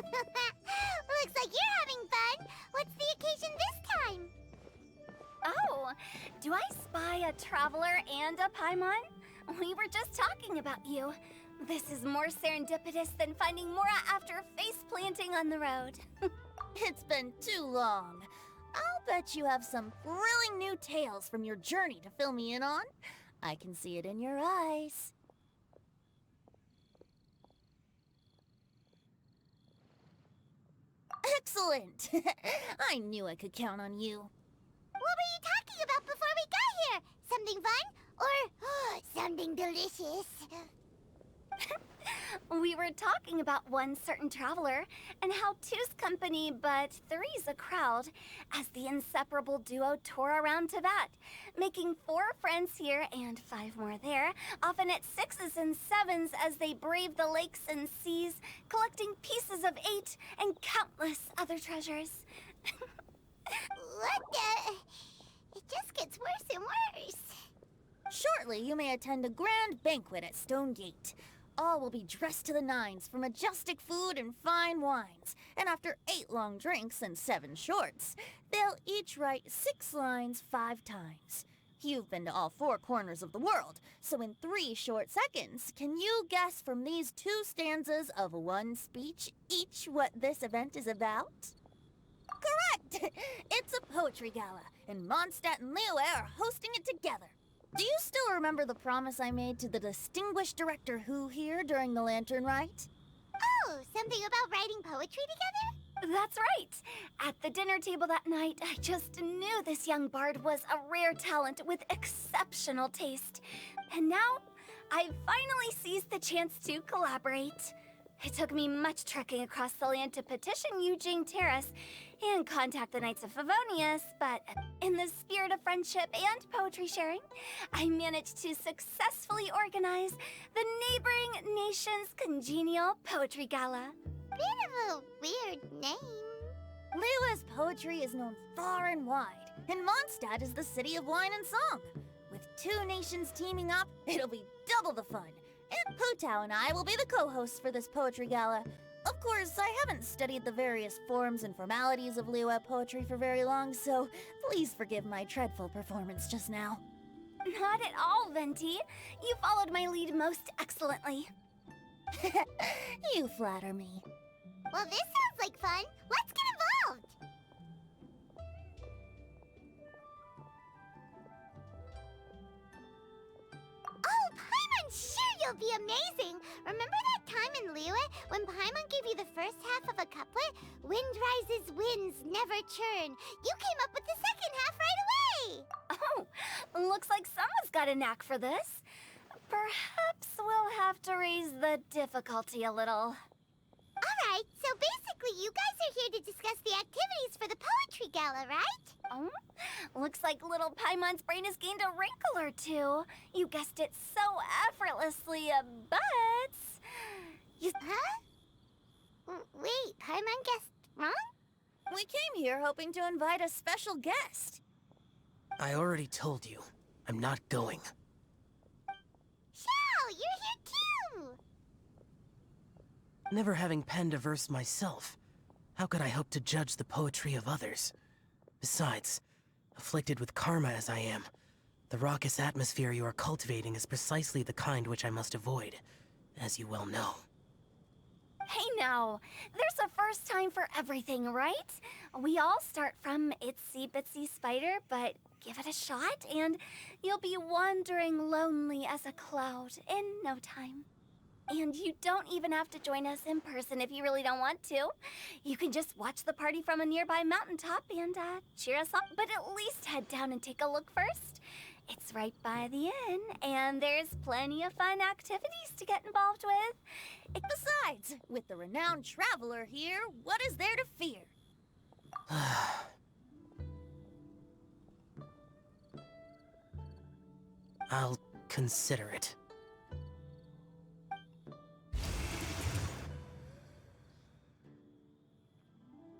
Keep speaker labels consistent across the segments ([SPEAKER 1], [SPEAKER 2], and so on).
[SPEAKER 1] Looks like you're having fun. What's the occasion this time?
[SPEAKER 2] Oh, do I spy a traveler and a Paimon? We were just talking about you. This is more serendipitous than finding Mora after face planting on the road.
[SPEAKER 3] It's been too long. I'll bet you have some thrilling new tales from your journey to fill me in on. I can see it in your eyes. Excellent! I knew I could count on you.
[SPEAKER 1] What were you talking about before we got here? Something fun? Or something delicious?
[SPEAKER 2] We were talking about one certain traveler, and how two's company but three's a crowd, as the inseparable duo tour around Tibet, making 4 friends here and 5 more there, often at 6s and 7s as they brave the lakes and seas, collecting pieces of 8 and countless other treasures.
[SPEAKER 1] What the? It just gets worse and worse.
[SPEAKER 3] Shortly, you may attend a grand banquet at Stone Gate. All will be dressed to the nines for majestic food and fine wines. And after 8 long drinks and 7 shorts, they'll each write 6 lines 5 times. You've been to all 4 corners of the world, so in 3 short seconds, can you guess from these 2 stanzas of 1 speech each what this event is about? Correct! It's a poetry gala, and Mondstadt and Liyue are hosting it together. Do you still remember the promise I made to the distinguished director Who here during the Lantern Rite?
[SPEAKER 1] Oh, something about writing poetry together?
[SPEAKER 2] That's right! At the dinner table that night, I just knew this young bard was a rare talent with exceptional taste. And now, I've finally seized the chance to collaborate. It took me much trekking across the land to petition Eugene Terrace and contact the Knights of Favonius, but in the spirit of friendship and poetry sharing, I managed to successfully organize the neighboring nation's congenial poetry gala.
[SPEAKER 1] Bit of a weird name.
[SPEAKER 3] Liyue's poetry is known far and wide, and Mondstadt is the city of wine and song. With 2 nations teaming up, it'll be double the fun. And Putao and I will be the co-hosts for this poetry gala. Of course, I haven't studied the various forms and formalities of Liyue poetry for very long, so please forgive my dreadful performance just now.
[SPEAKER 2] Not at all, Venti. You followed my lead most excellently.
[SPEAKER 3] You flatter me.
[SPEAKER 1] Well, this sounds like fun. Let's get involved. Oh, Paimon, sure you'll be amazing. Remember that time in Liyue when Paimon gave you the first half of a couplet? Wind rises, winds never churn. You came up with the second half right away.
[SPEAKER 2] Oh, looks like someone's got a knack for this. Perhaps we'll have to raise the difficulty a little.
[SPEAKER 1] All right, so basically you guys are here to discuss the activities for the poetry gala, right?
[SPEAKER 2] Oh, looks like little Paimon's brain has gained a wrinkle or 2. You guessed it so effortlessly, but...
[SPEAKER 1] Huh? Wait, Paimon guessed wrong?
[SPEAKER 3] We came here hoping to invite a special guest.
[SPEAKER 4] I already told you, I'm not going.
[SPEAKER 1] Xiao, you're here too!
[SPEAKER 4] Never having penned a verse myself, how could I hope to judge the poetry of others? Besides, afflicted with karma as I am, the raucous atmosphere you are cultivating is precisely the kind which I must avoid, as you well know.
[SPEAKER 2] Hey now, there's a first time for everything, right? We all start from itsy bitsy spider, but give it a shot and you'll be wandering lonely as a cloud in no time. And you don't even have to join us in person if you really don't want to. You can just watch the party from a nearby mountaintop and cheer us up, but at least head down and take a look first. It's right by the inn, and there's plenty of fun activities to get involved with.
[SPEAKER 3] Besides, with the renowned traveler here, what is there to fear?
[SPEAKER 4] I'll consider it.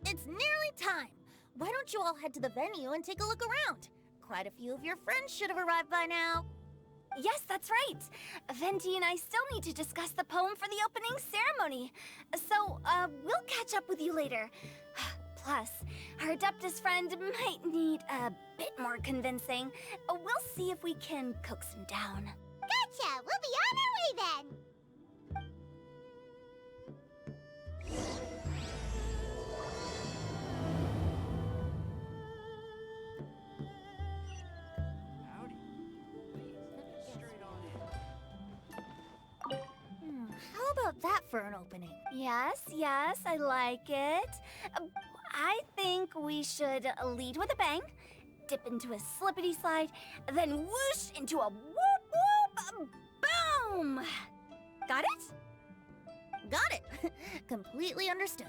[SPEAKER 3] It's nearly time. Why don't you all head to the venue and take a look around? Quite a few of your friends should have arrived by now.
[SPEAKER 2] Yes, that's right. Venti and I still need to discuss the poem for the opening ceremony. So, we'll catch up with you later. Plus, our Adeptus friend might need a bit more convincing. We'll see if we can coax him down.
[SPEAKER 1] Gotcha! We'll be on our way then!
[SPEAKER 3] How about that for an opening?
[SPEAKER 2] Yes, I like it. I think we should lead with a bang, dip into a slippity slide, then whoosh into a whoop whoop boom! Got it?
[SPEAKER 3] Got it! Completely understood.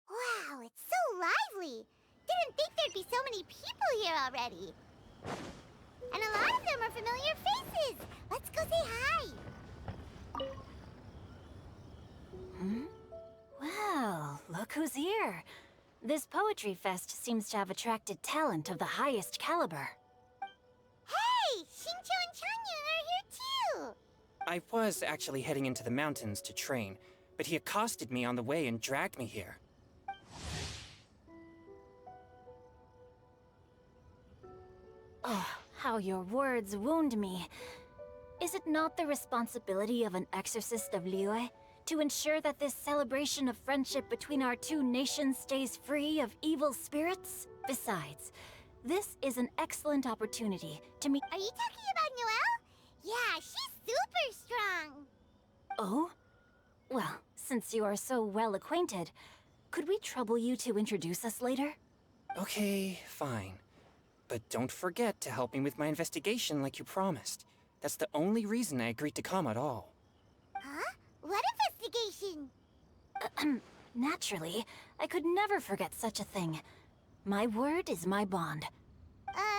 [SPEAKER 1] Wow, it's so lively! Didn't think there'd be so many people here already. And a lot of them are familiar faces. Let's go say hi.
[SPEAKER 5] Well, look who's here. This poetry fest seems to have attracted talent of the highest caliber.
[SPEAKER 1] Hey, Shincho and Changyun are here too.
[SPEAKER 6] I was actually heading into the mountains to train, but he accosted me on the way and dragged me here.
[SPEAKER 5] Oh, how your words wound me. Is it not the responsibility of an exorcist of Liyue to ensure that this celebration of friendship between our two nations stays free of evil spirits? Besides, this is an excellent opportunity to meet—
[SPEAKER 1] Are you talking about Noelle? Yeah, she's super strong.
[SPEAKER 5] Oh? Well, since you are so well acquainted, could we trouble you to introduce us later?
[SPEAKER 6] Okay, fine. But don't forget to help me with my investigation like you promised. That's the only reason I agreed to come at all.
[SPEAKER 1] Huh? What investigation?
[SPEAKER 5] Naturally, I could never forget such a thing. My word is my bond.
[SPEAKER 1] Okay.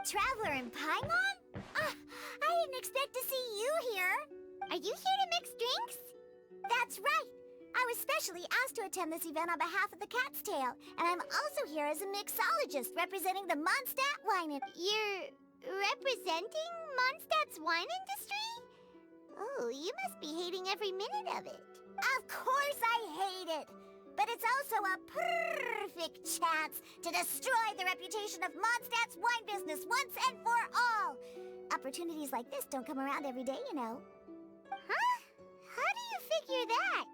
[SPEAKER 1] Traveler in Paimon? I didn't expect to see you here. Are you here to mix drinks? That's right. I was specially asked to attend this event on behalf of the Cat's Tail, and I'm also here as a mixologist representing the Mondstadt wine You're representing Mondstadt's wine industry? Oh, you must be hating every minute of it. Of course I hate it. But it's also a perfect chance to destroy the reputation of Mondstadt's wine business once and for all. Opportunities like this don't come around every day, you know. Huh? How do you figure that?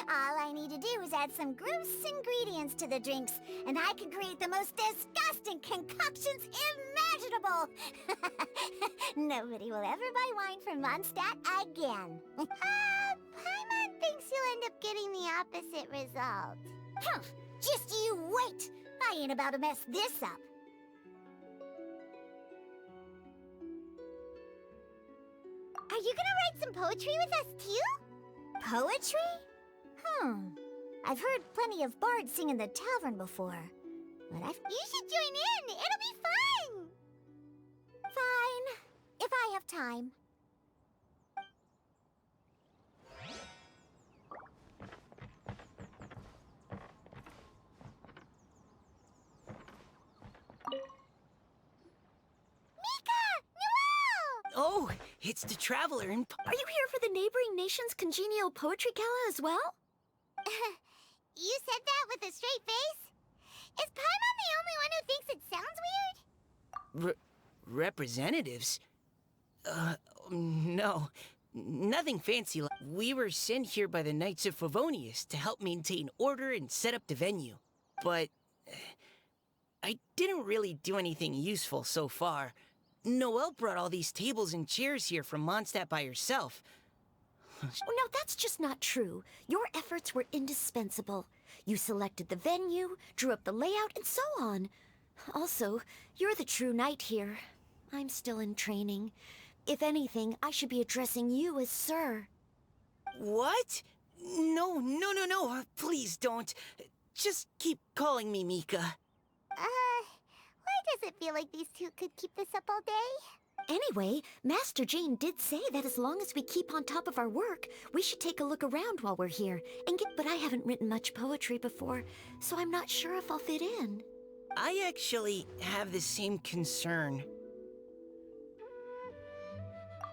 [SPEAKER 1] All I need to do is add some gross ingredients to the drinks, and I can create the most disgusting concoctions imaginable. Nobody will ever buy wine from Mondstadt again. Paimon thinks you'll end up getting the opposite result. Huh, just you wait. I ain't about to mess this up. Are you gonna write some poetry with us too? Poetry? I've heard plenty of bards sing in the tavern before. But You should join in! It'll be fun! Fine. If I have time. Mika! Noelle!
[SPEAKER 4] Oh,
[SPEAKER 7] it's the Traveler and...
[SPEAKER 5] Are you here for the neighboring nation's congenial poetry gala as well?
[SPEAKER 1] You said that with a straight face? Is Paimon the only one who thinks it sounds weird?
[SPEAKER 7] Representatives? No. Nothing fancy. We were sent here by the Knights of Favonius to help maintain order and set up the venue. But... I didn't really do anything useful so far. Noelle brought all these tables and chairs here from Mondstadt by herself.
[SPEAKER 5] Oh, no, that's just not true. Your efforts were indispensable. You selected the venue, drew up the layout, and so on. Also, you're the true knight here. I'm still in training. If anything, I should be addressing you as Sir.
[SPEAKER 7] What? No. Please don't. Just keep calling me Mika.
[SPEAKER 1] Why does it feel like these two could keep this up all day?
[SPEAKER 5] Anyway, Master Jean did say that as long as we keep on top of our work, we should take a look around while we're here and get. But I haven't written much poetry before, so I'm not sure if I'll fit in.
[SPEAKER 7] I actually have the same concern.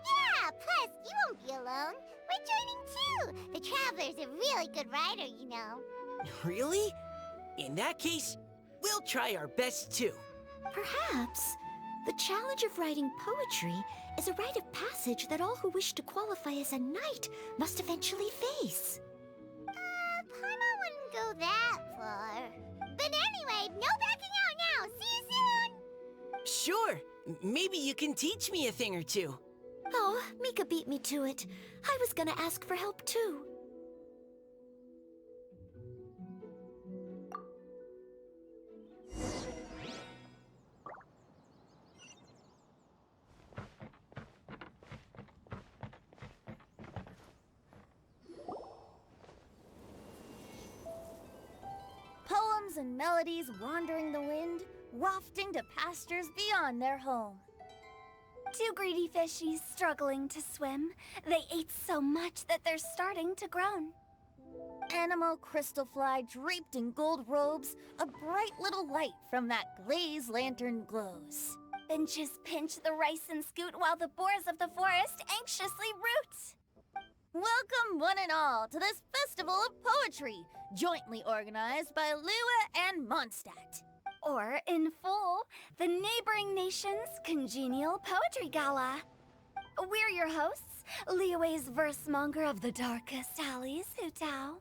[SPEAKER 1] Yeah, plus you won't be alone. We're joining too. The Traveler's a really good writer, you know.
[SPEAKER 7] Really? In that case, we'll try our best too.
[SPEAKER 5] Perhaps. The challenge of writing poetry is a rite of passage that all who wish to qualify as a knight must eventually face.
[SPEAKER 1] Paimon wouldn't go that far. But anyway, no backing out now. See you soon!
[SPEAKER 7] Sure. Maybe you can teach me a thing or two.
[SPEAKER 5] Oh, Mika beat me to it. I was gonna ask for help too.
[SPEAKER 3] Poems and melodies wandering the wind, wafting to pastures beyond their home.
[SPEAKER 2] Two greedy fishies struggling to swim. They ate so much that they're starting to groan.
[SPEAKER 3] Animal crystal fly draped in gold robes, a bright little light from that glazed lantern glows.
[SPEAKER 2] Finches pinch the rice and scoot while the boars of the forest anxiously root.
[SPEAKER 3] Welcome one and all to this festival of poetry, jointly organized by Liyue and Mondstadt.
[SPEAKER 2] Or, in full, the neighboring nation's congenial poetry gala. We're your hosts, Liyue's verse-monger of the darkest alleys, Hutao.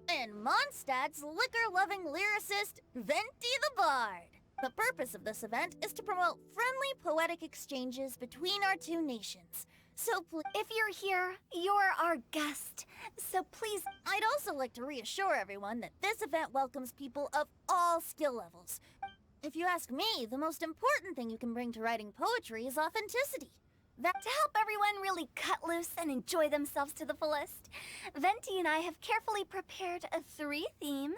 [SPEAKER 3] And Mondstadt's liquor-loving lyricist, Venti the Bard. The purpose of this event is to promote friendly poetic exchanges between our two nations. So please...
[SPEAKER 2] If you're here, you're our guest. So please...
[SPEAKER 3] I'd also like to reassure everyone that this event welcomes people of all skill levels. If you ask me, the most important thing you can bring to writing poetry is authenticity.
[SPEAKER 2] To help everyone really cut loose and enjoy themselves to the fullest, Venti and I have carefully prepared 3 themes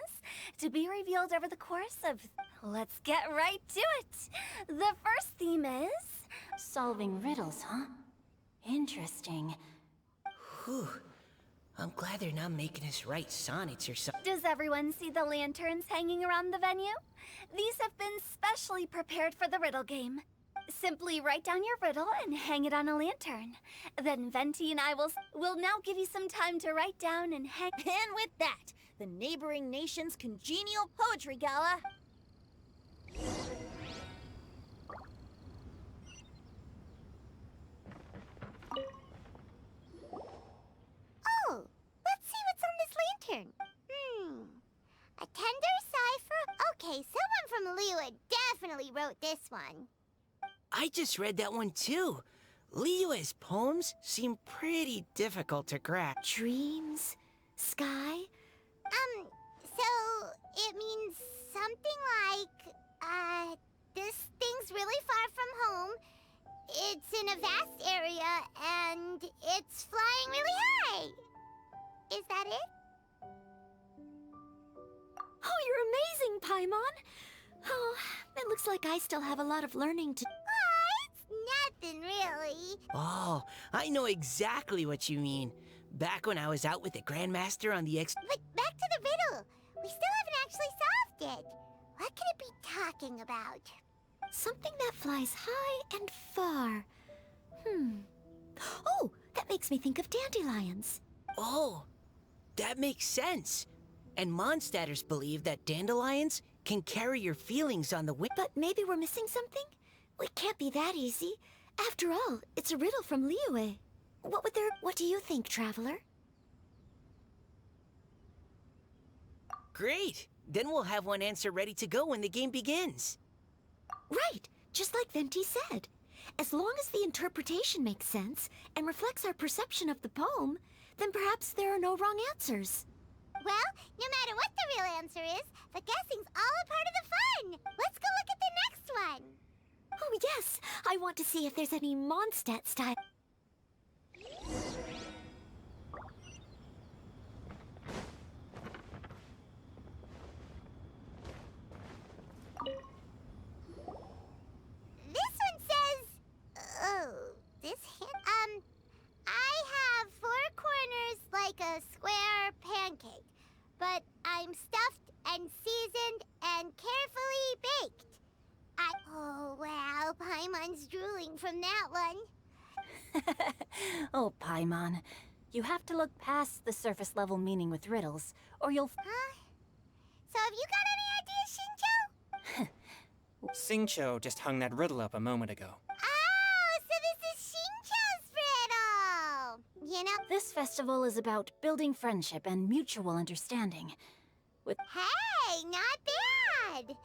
[SPEAKER 2] to be revealed over the course of... Let's get right to it! The first theme is...
[SPEAKER 5] Solving riddles, huh? Interesting.
[SPEAKER 7] Whew. I'm glad they're not making us write sonnets or something.
[SPEAKER 2] Does everyone see the lanterns hanging around the venue? These have been specially prepared for the riddle game. Simply write down your riddle and hang it on a lantern. Then Venti and I will now give you some time to write down and hang...
[SPEAKER 3] And with that, the neighboring nation's congenial poetry gala...
[SPEAKER 1] Oh, let's see what's on this lantern. A tender cipher? Okay, someone from Liyue definitely wrote this one.
[SPEAKER 7] I just read that one too. Liyue's poems seem pretty difficult to grasp.
[SPEAKER 5] Dreams? Sky?
[SPEAKER 1] So it means something like, this thing's really far from home. It's in a vast area, and it's flying really high. Is that it?
[SPEAKER 5] Oh, you're amazing, Paimon! Oh, it looks like I still have a lot of learning to...
[SPEAKER 1] It's nothing really.
[SPEAKER 7] Oh, I know exactly what you mean. Back when I was out with the Grandmaster on the
[SPEAKER 1] But back to the riddle. We still haven't actually solved it. What could it be talking about?
[SPEAKER 5] Something that flies high and far.
[SPEAKER 3] Oh, that makes me think of dandelions.
[SPEAKER 7] Oh, that makes sense. And Mondstadters believe that dandelions can carry your feelings on the wind.
[SPEAKER 3] But maybe we're missing something? It can't be that easy. After all, it's a riddle from Liyue. What do you think, Traveler?
[SPEAKER 7] Great! Then we'll have one answer ready to go when the game begins.
[SPEAKER 3] Right, just like Venti said. As long as the interpretation makes sense and reflects our perception of the poem, then perhaps there are no wrong answers.
[SPEAKER 1] Well, no matter what the real answer is, the guessing's all a part of the fun. Let's go look at the next one.
[SPEAKER 3] Oh yes, I want to see if there's any Mondstadt style.
[SPEAKER 1] This one says, oh, this hint, I have 4 corners like a square pancake, but I'm stuffed and seasoned and carefully baked. Oh, wow, Paimon's drooling from that one.
[SPEAKER 5] Oh, Paimon. You have to look past the surface level meaning with riddles, or you'll...
[SPEAKER 1] Huh? So have you got any ideas, Shinjo?
[SPEAKER 6] Xingqiu just hung that riddle up a moment ago.
[SPEAKER 1] Oh, so this is Shinjo's riddle! You know,
[SPEAKER 5] This festival is about building friendship and mutual understanding.
[SPEAKER 1] hey, not bad!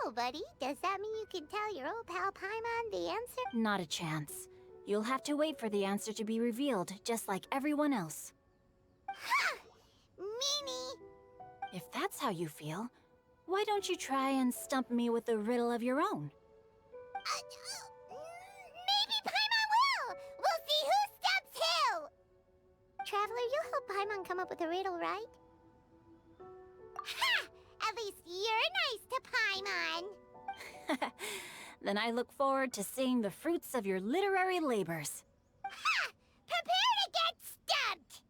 [SPEAKER 1] So, buddy, does that mean you can tell your old pal Paimon the answer?
[SPEAKER 5] Not a chance. You'll have to wait for the answer to be revealed, just like everyone else.
[SPEAKER 1] Ha! Meanie!
[SPEAKER 5] If that's how you feel, why don't you try and stump me with a riddle of your own?
[SPEAKER 1] Maybe Paimon will! We'll see who stumps who! Traveler, you'll help Paimon come up with a riddle, right? Ha! At least you're nice to Paimon!
[SPEAKER 5] Then I look forward to seeing the fruits of your literary labors.
[SPEAKER 1] Ha! Prepare to get stumped!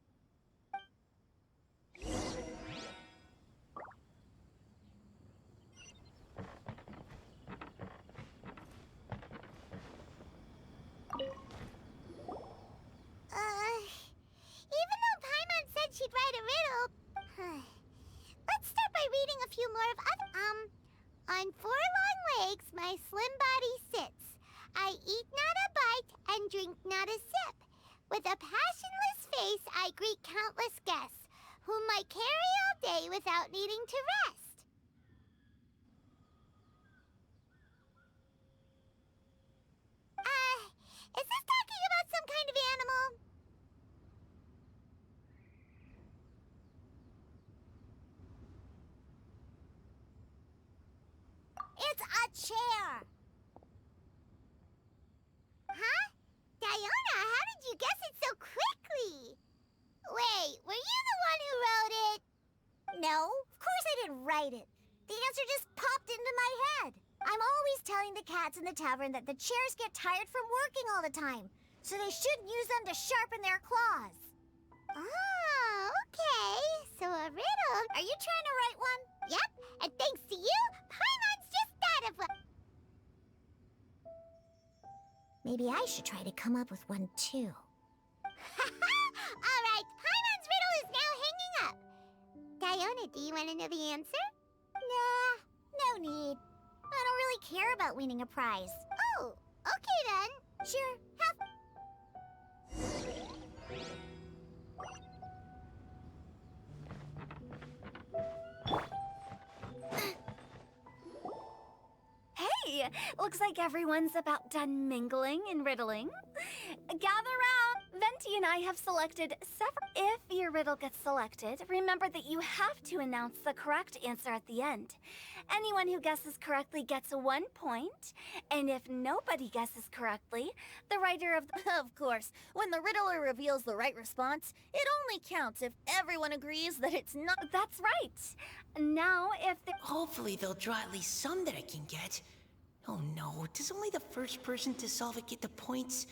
[SPEAKER 1] Even though Paimon said she'd write a riddle, let's start by reading a few more of other. On 4 long legs, my slim body sits. I eat not a bite and drink not a sip. With a passionless face, I greet countless guests, whom I carry all day without needing to rest. Is this talking about some kind of animal? It's a chair. Huh? Diona, how did you guess it so quickly? Wait, were you the one who wrote it? No, of course I didn't write it. The answer just popped into my head. I'm always telling the cats in the tavern that the chairs get tired from working all the time, so they shouldn't use them to sharpen their claws. Oh, okay. So a riddle. Are you trying to write one? Yep, and thanks to you, Paimon's just thought of one. Maybe I should try to come up with one too. All right, Paimon's riddle is now hanging up. Diona, do you want to know the answer? Nah, no need. I don't really care about winning a prize. Oh, okay then. Sure, have...
[SPEAKER 2] Hey, looks like everyone's about done mingling and riddling. Gather round. Venti and I have selected several. If your riddle gets selected, remember that you have to announce the correct answer at the end. Anyone who guesses correctly gets 1 point, and if nobody guesses correctly, the writer of the...
[SPEAKER 3] Of course, when the riddler reveals the right response, it only counts if everyone agrees that it's not.
[SPEAKER 2] That's right. Now, if the...
[SPEAKER 7] Hopefully they'll draw at least some that I can get. Oh no, does only the first person to solve it get the points?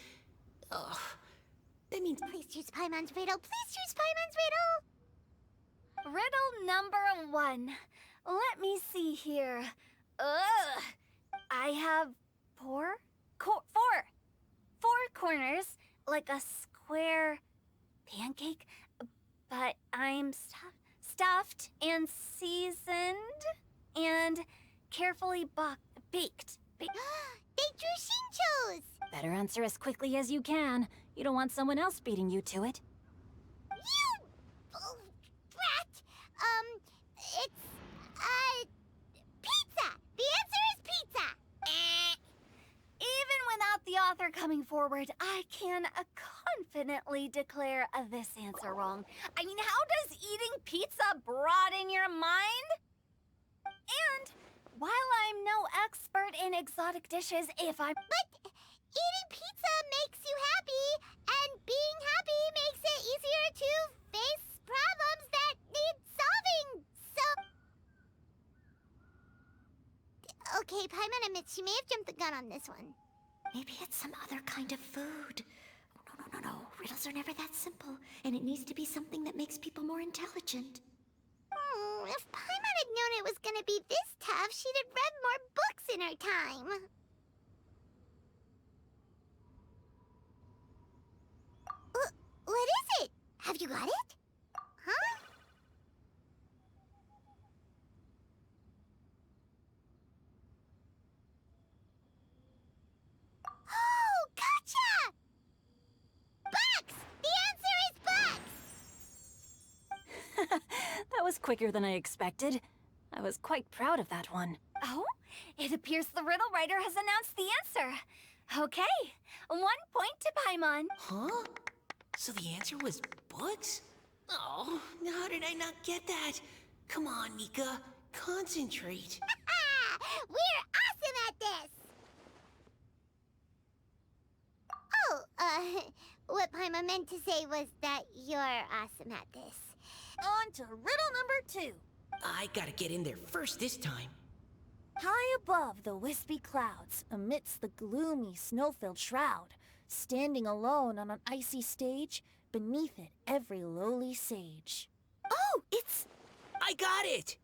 [SPEAKER 7] Ugh. That means...
[SPEAKER 1] Please choose Paimon's riddle. Please choose Paimon's riddle.
[SPEAKER 2] Riddle number 1. Let me see here. Ugh. I have 4 four corners, like a square pancake, but I'm stuffed and seasoned and carefully baked.
[SPEAKER 1] They drew Shincho's!
[SPEAKER 5] Better answer as quickly as you can. You don't want someone else beating you to it.
[SPEAKER 1] You! Oh, brat! It's, pizza! The answer is pizza!
[SPEAKER 2] Even without the author coming forward, I can confidently declare this answer wrong. I mean, how does eating pizza broaden your mind? And while I'm no expert in exotic dishes,
[SPEAKER 1] But eating pizza makes you happy, and being happy makes it easier to face problems that need solving, so... Okay, Paimon admits she may have jumped the gun on this one.
[SPEAKER 8] Maybe it's some other kind of food. No. Riddles are never that simple, and it needs to be something that makes people more intelligent.
[SPEAKER 1] If Paimon had known it was gonna be this tough, she'd have read more books in her time. What is it? Have you got it? Huh? Oh, gotcha! Bucks! The answer is bucks!
[SPEAKER 5] That was quicker than I expected. I was quite proud of that one.
[SPEAKER 2] Oh, it appears the riddle writer has announced the answer. Okay, 1 point to Paimon.
[SPEAKER 7] Huh? So the answer was books? Oh, how did I not get that? Come on, Nika. Concentrate.
[SPEAKER 1] We're awesome at this! Oh, what Paimon meant to say was that you're awesome at this.
[SPEAKER 3] On to riddle number 2.
[SPEAKER 7] I gotta get in there first this time.
[SPEAKER 3] High above the wispy clouds, amidst the gloomy snow-filled shroud, standing alone on an icy stage, beneath it every lowly sage.
[SPEAKER 2] Oh, it's...
[SPEAKER 7] I got it!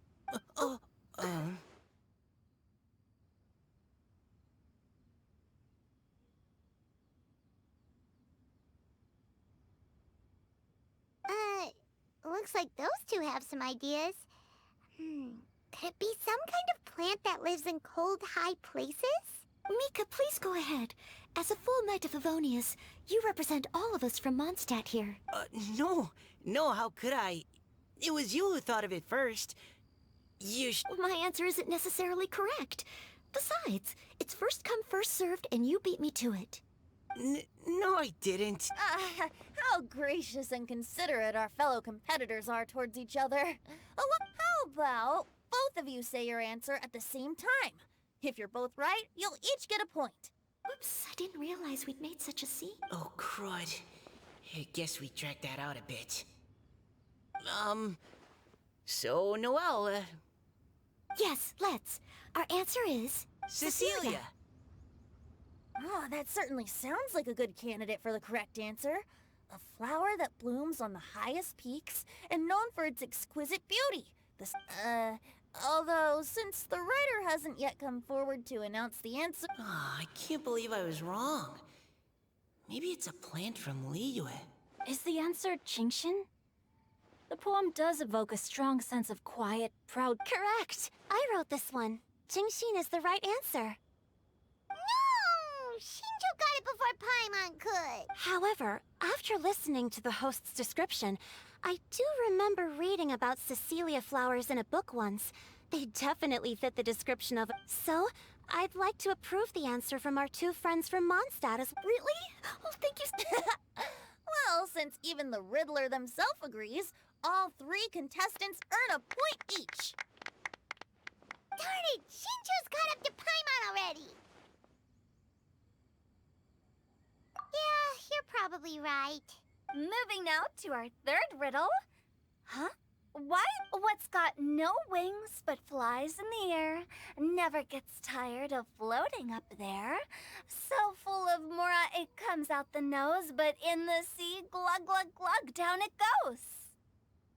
[SPEAKER 1] Looks like those two have some ideas. Could it be some kind of plant that lives in cold, high places?
[SPEAKER 8] Mika, please go ahead. As a full Knight of Favonius, you represent all of us from Mondstadt here.
[SPEAKER 7] No, how could I? It was you who thought of it first.
[SPEAKER 8] My answer isn't necessarily correct. Besides, it's first come, first served, and you beat me to it.
[SPEAKER 7] No, I didn't.
[SPEAKER 3] How gracious and considerate our fellow competitors are towards each other. Oh, how about both of you say your answer at the same time? If you're both right, you'll each get a point.
[SPEAKER 8] Whoops, I didn't realize we'd made such a scene.
[SPEAKER 7] Oh, crud. I guess we dragged that out a bit. So, Noelle,
[SPEAKER 8] Yes, let's. Our answer is...
[SPEAKER 7] Cecilia.
[SPEAKER 3] Oh, that certainly sounds like a good candidate for the correct answer. A flower that blooms on the highest peaks and known for its exquisite beauty. Although, since the writer hasn't yet come forward to announce the answer...
[SPEAKER 7] I can't believe I was wrong. Maybe it's a plant from Liyue.
[SPEAKER 5] Is the answer Genshin? The poem does evoke a strong sense of quiet, proud...
[SPEAKER 8] Correct! I wrote this one. Jingxin is the right answer.
[SPEAKER 1] No! Shinjo got it before Paimon could.
[SPEAKER 8] However, after listening to the host's description, I do remember reading about Cecilia flowers in a book once. They definitely fit the description of... So, I'd like to approve the answer from our two friends from Mondstadt as... Really? Oh, thank you.
[SPEAKER 3] Well, since even the Riddler themselves agrees, all 3 contestants earn a point each.
[SPEAKER 1] Darn it! Shinjo's caught up to Paimon already! Yeah, you're probably right.
[SPEAKER 2] Moving now to our third riddle. Huh? What's got no wings but flies in the air, never gets tired of floating up there, so full of mora it comes out the nose, but in the sea, glug glug glug, down it goes.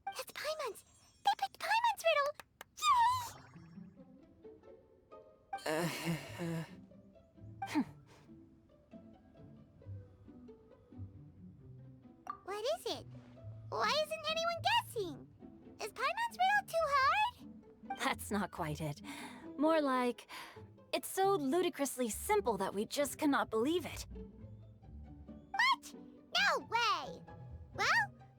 [SPEAKER 1] That's Paimon's! They picked Paimon's riddle! Yay! What is it? Why isn't anyone guessing? Is Paimon's riddle too hard?
[SPEAKER 5] That's not quite it. More like, it's so ludicrously simple that we just cannot believe it.
[SPEAKER 1] What? No way! Well,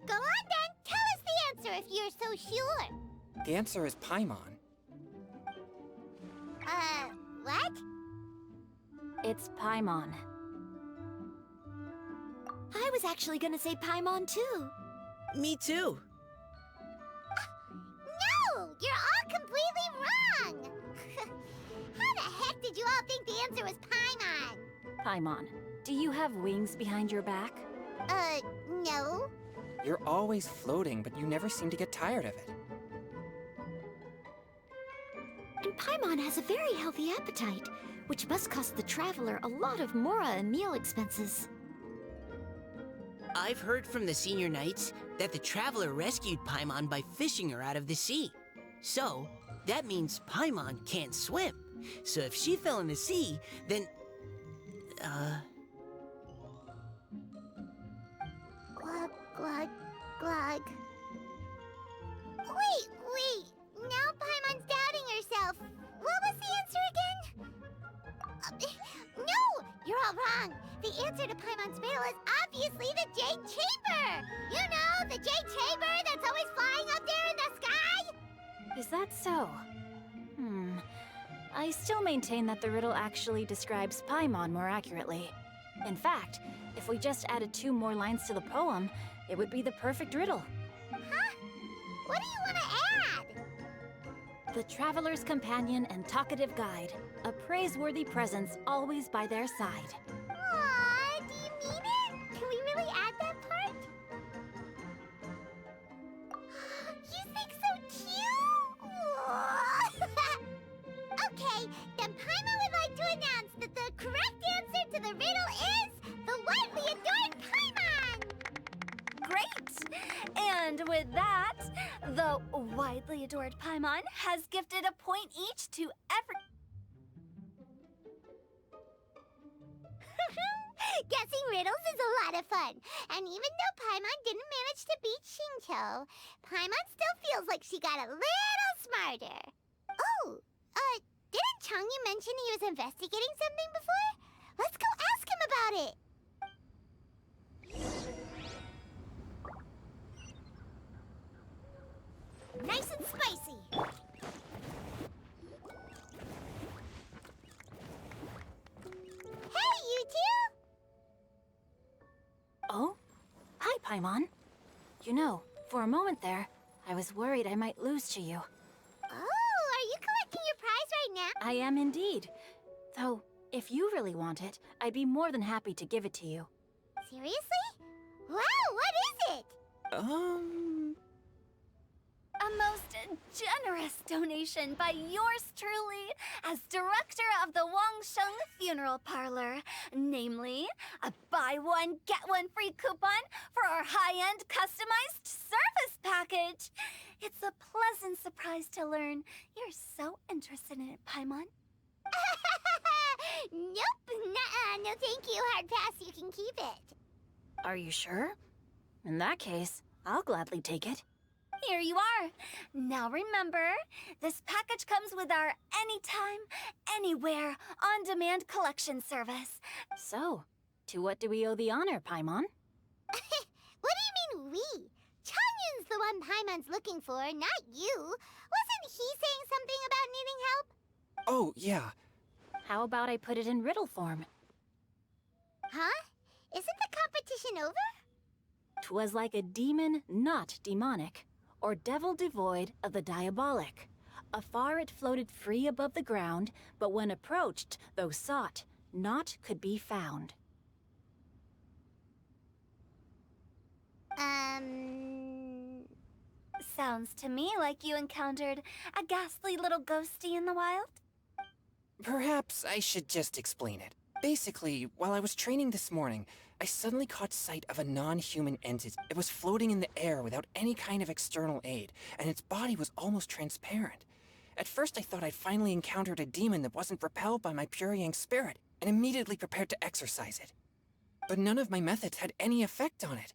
[SPEAKER 1] go on then. Tell us the answer if you're so sure.
[SPEAKER 6] The answer is Paimon.
[SPEAKER 1] What?
[SPEAKER 5] It's Paimon.
[SPEAKER 8] I was actually gonna say Paimon too.
[SPEAKER 7] Me too.
[SPEAKER 1] No! You're all completely wrong! How the heck did you all think the answer was Paimon?
[SPEAKER 5] Paimon, do you have wings behind your back?
[SPEAKER 1] No.
[SPEAKER 6] You're always floating, but you never seem to get tired of it.
[SPEAKER 8] And Paimon has a very healthy appetite, which must cost the traveler a lot of mora and meal expenses.
[SPEAKER 7] I've heard from the senior knights that the traveler rescued Paimon by fishing her out of the sea. So, that means Paimon can't swim. So if she fell in the sea, then...
[SPEAKER 1] Glug, glug, glug. Wait. Now Paimon's doubting herself. What was the answer again? No! You're all wrong. The answer to Paimon's riddle is obviously the Jade Chamber! You know, the Jade Chamber that's always flying up there in the sky?
[SPEAKER 5] Is that so? I still maintain that the riddle actually describes Paimon more accurately. In fact, if we just added 2 more lines to the poem, it would be the perfect riddle.
[SPEAKER 1] Huh? What do you want to add?
[SPEAKER 5] The traveler's companion and talkative guide, a praiseworthy presence always by their side.
[SPEAKER 1] Aw, do you mean it? Can we really add that part? You think so too? Okay, then Paimon would like to announce that the correct answer to the riddle is the widely adored Paimon!
[SPEAKER 2] Great! And with that, the widely adored Paimon has gifted a point each to every...
[SPEAKER 1] Guessing riddles is a lot of fun. And even though Paimon didn't manage to beat Shinto, Paimon still feels like she got a little smarter. Oh, didn't Changyu mention he was investigating something before? Let's go ask him about it.
[SPEAKER 3] Nice and spicy.
[SPEAKER 1] Hey, you two!
[SPEAKER 5] Oh? Hi, Paimon. You know, for a moment there, I was worried I might lose to you.
[SPEAKER 1] Oh, are you collecting your prize right now?
[SPEAKER 5] I am indeed. Though, if you really want it, I'd be more than happy to give it to you.
[SPEAKER 1] Seriously? Wow, what is it?
[SPEAKER 2] A most generous donation by yours truly as director of the Wangsheng Funeral Parlor. Namely, a buy one, get one free coupon for our high-end customized service package. It's a pleasant surprise to learn you're so interested in it, Paimon.
[SPEAKER 1] Nope, nuh-uh, no thank you, hard pass, you can keep it.
[SPEAKER 5] Are you sure? In that case, I'll gladly take it.
[SPEAKER 2] Here you are. Now remember, this package comes with our anytime, anywhere, on-demand collection service.
[SPEAKER 5] So, to what do we owe the honor, Paimon?
[SPEAKER 1] What do you mean we? Changyun's the one Paimon's looking for, not you. Wasn't he saying something about needing help?
[SPEAKER 6] Oh, yeah.
[SPEAKER 5] How about I put it in riddle form?
[SPEAKER 1] Huh? Isn't the competition over?
[SPEAKER 5] 'Twas like a demon not demonic, or devil devoid of the diabolic. Afar it floated free above the ground, but when approached, though sought, naught could be found.
[SPEAKER 2] Sounds to me like you encountered a ghastly little ghosty in the wild.
[SPEAKER 6] Perhaps I should just explain it. Basically, while I was training this morning, I suddenly caught sight of a non-human entity. It was floating in the air without any kind of external aid, and its body was almost transparent. At first I thought I'd finally encountered a demon that wasn't repelled by my pure yang spirit, and immediately prepared to exorcise it. But none of my methods had any effect on it.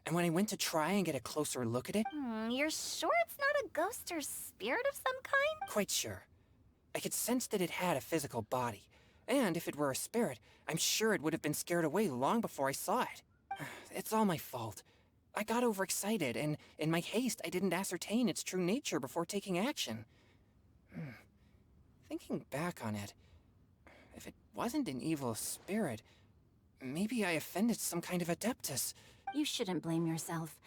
[SPEAKER 6] And when I went to try and get a closer look at it,
[SPEAKER 2] You're sure it's not a ghost or spirit of some kind?
[SPEAKER 6] quite sure. I could sense that it had a physical body. And if it were a spirit, I'm sure it would have been scared away long before I saw it. It's all my fault. I got overexcited, and in my haste, I didn't ascertain its true nature before taking action. Thinking back on it, if it wasn't an evil spirit, maybe I offended some kind of adeptus.
[SPEAKER 5] You shouldn't blame yourself.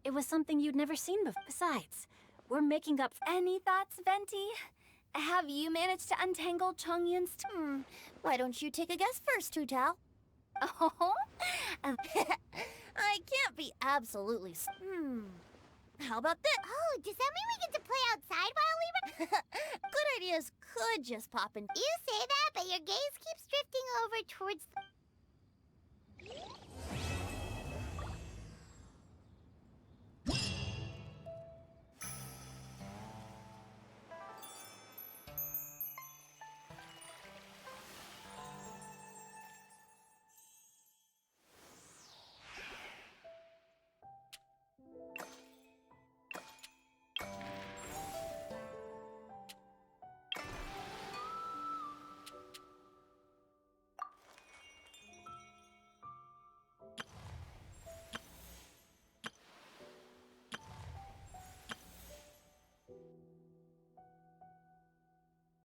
[SPEAKER 5] It was something you'd never seen before. Besides, we're making up.
[SPEAKER 2] Any thoughts, Venti? Have you managed to untangle Chongyun's
[SPEAKER 3] Why don't you take a guess first, Hu Tao?
[SPEAKER 2] Oh?
[SPEAKER 3] I can't be absolutely. How about this?
[SPEAKER 1] Oh, does that mean we get to play outside while we were...
[SPEAKER 3] Good ideas could just pop in.
[SPEAKER 1] You say that, but your gaze keeps drifting over towards the...